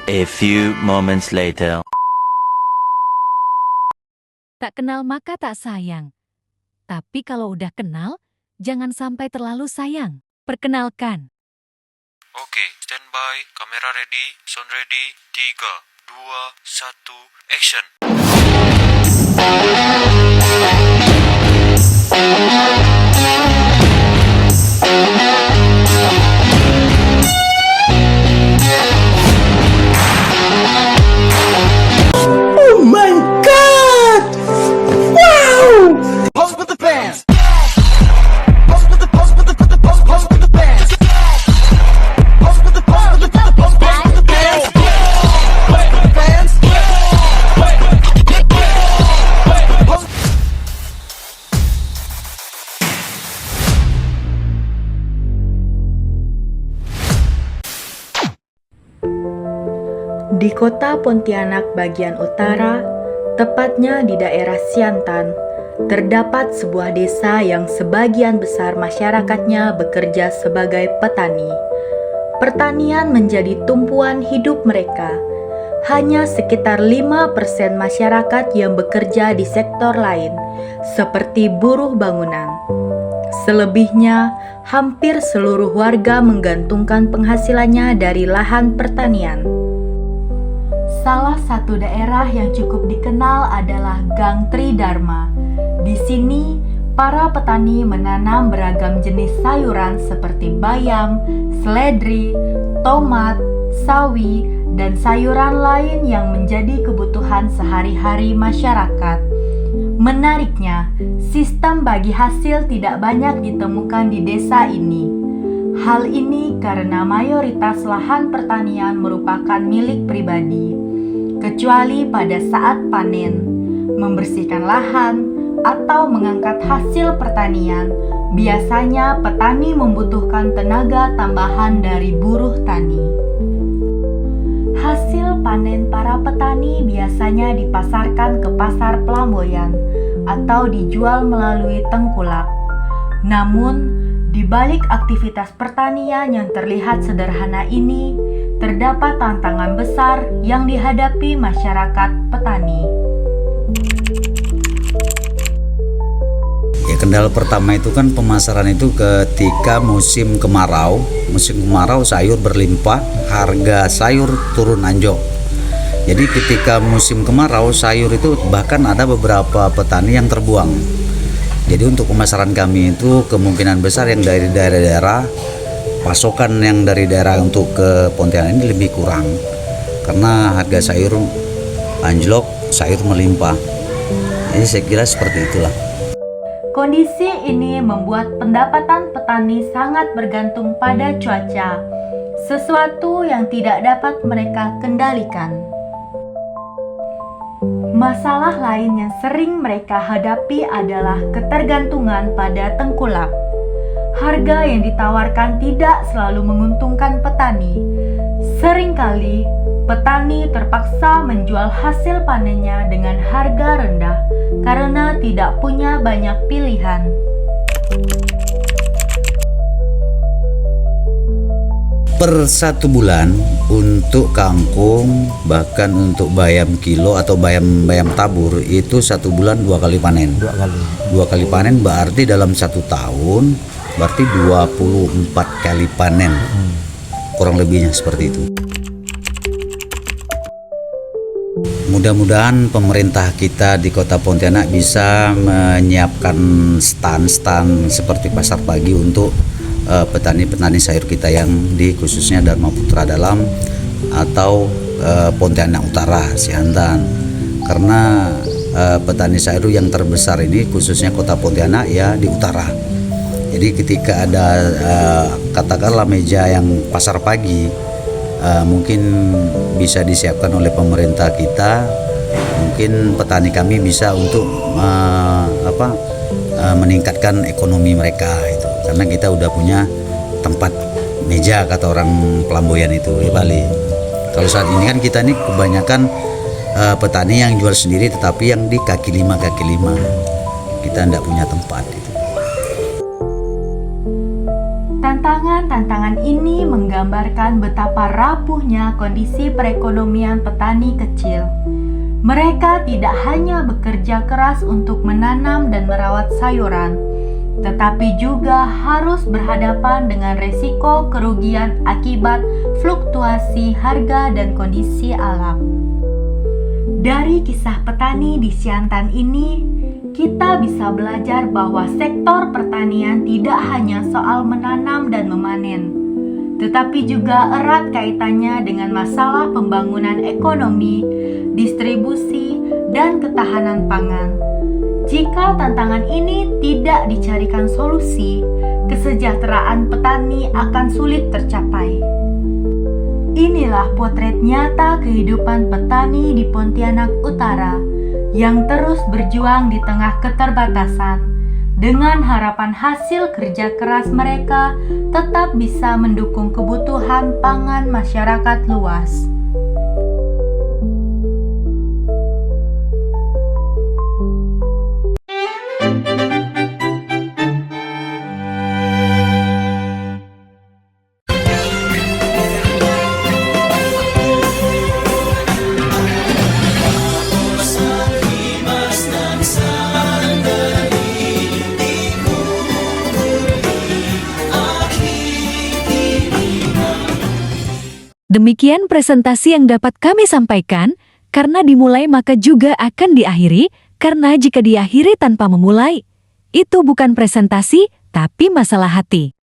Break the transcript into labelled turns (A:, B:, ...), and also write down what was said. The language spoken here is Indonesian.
A: A few moments later.
B: Tak kenal maka tak sayang. Tapi kalau udah kenal, jangan sampai terlalu sayang. Perkenalkan.
C: Oke, standby, kamera ready, sound ready, 3, 2, 1, action.
D: Oh my God! Wow! Pose with the fans. Pose with the pose with the pose with the fans. Pose with the pose with the pose with the fans. Pose with the fans.
E: Di kota Pontianak bagian utara, tepatnya di daerah Siantan, terdapat sebuah desa yang sebagian besar masyarakatnya bekerja sebagai petani. Pertanian menjadi tumpuan hidup mereka. Hanya sekitar 5% masyarakat yang bekerja di sektor lain, seperti buruh bangunan. Selebihnya, hampir seluruh warga menggantungkan penghasilannya dari lahan pertanian. Salah satu daerah yang cukup dikenal adalah Gang Tridharma. Di sini, para petani menanam beragam jenis sayuran seperti bayam, seledri, tomat, sawi, dan sayuran lain yang menjadi kebutuhan sehari-hari masyarakat. Menariknya, sistem bagi hasil tidak banyak ditemukan di desa ini. Hal ini karena mayoritas lahan pertanian merupakan milik pribadi. Kecuali pada saat panen, membersihkan lahan, atau mengangkat hasil pertanian, biasanya petani membutuhkan tenaga tambahan dari buruh tani. Hasil panen para petani biasanya dipasarkan ke pasar Pelamboyan atau dijual melalui tengkulak. Namun, di balik aktivitas pertanian yang terlihat sederhana ini, terdapat tantangan besar yang dihadapi masyarakat petani.
F: Ya, kendala pertama itu kan pemasaran itu ketika musim kemarau. Musim kemarau sayur berlimpah, harga sayur turun anjlok. Jadi ketika musim kemarau sayur itu bahkan ada beberapa petani yang terbuang. Jadi untuk pemasaran kami itu kemungkinan besar yang dari daerah-daerah, pasokan yang dari daerah untuk ke Pontianak ini lebih kurang karena harga sayur anjlok, sayur melimpah. Jadi saya kira seperti itulah.
E: Kondisi ini membuat pendapatan petani sangat bergantung pada cuaca, sesuatu yang tidak dapat mereka kendalikan. Masalah lain yang sering mereka hadapi adalah ketergantungan pada tengkulak. Harga yang ditawarkan tidak selalu menguntungkan petani. Seringkali, petani terpaksa menjual hasil panennya dengan harga rendah karena tidak punya banyak pilihan.
F: Per 1 bulan untuk kangkung, bahkan untuk bayam kilo atau bayam tabur itu 1 bulan 2 kali panen. 2 kali panen berarti dalam 1 tahun berarti 24 kali panen. Kurang lebihnya seperti itu. Mudah-mudahan pemerintah kita di Kota Pontianak bisa menyiapkan stand-stand seperti pasar pagi untuk petani-petani sayur kita yang di khususnya Dharma Putra Dalam atau Pontianak Utara, Siantan. Karena petani sayur yang terbesar ini khususnya Kota Pontianak ya di utara. Jadi ketika ada katakanlah meja yang pasar pagi, mungkin bisa disiapkan oleh pemerintah kita, mungkin petani kami bisa untuk meningkatkan ekonomi mereka itu. Karena kita udah punya tempat meja kata orang Pelamboyan itu di Bali. Kalau saat ini kan kita ini kebanyakan petani yang jual sendiri, tetapi yang di kaki lima kita tidak punya tempat itu.
E: Tantangan-tantangan ini menggambarkan betapa rapuhnya kondisi perekonomian petani kecil. Mereka tidak hanya bekerja keras untuk menanam dan merawat sayuran, tetapi juga harus berhadapan dengan resiko kerugian akibat fluktuasi harga dan kondisi alam. Dari kisah petani di Siantan ini, kita bisa belajar bahwa sektor pertanian tidak hanya soal menanam dan memanen, tetapi juga erat kaitannya dengan masalah pembangunan ekonomi, distribusi, dan ketahanan pangan. Jika tantangan ini tidak dicarikan solusi, kesejahteraan petani akan sulit tercapai. Inilah potret nyata kehidupan petani di Pontianak Utara yang terus berjuang di tengah keterbatasan, dengan harapan hasil kerja keras mereka tetap bisa mendukung kebutuhan pangan masyarakat luas.
B: Demikian presentasi yang dapat kami sampaikan, karena dimulai maka juga akan diakhiri, karena jika diakhiri tanpa memulai, itu bukan presentasi, tapi masalah hati.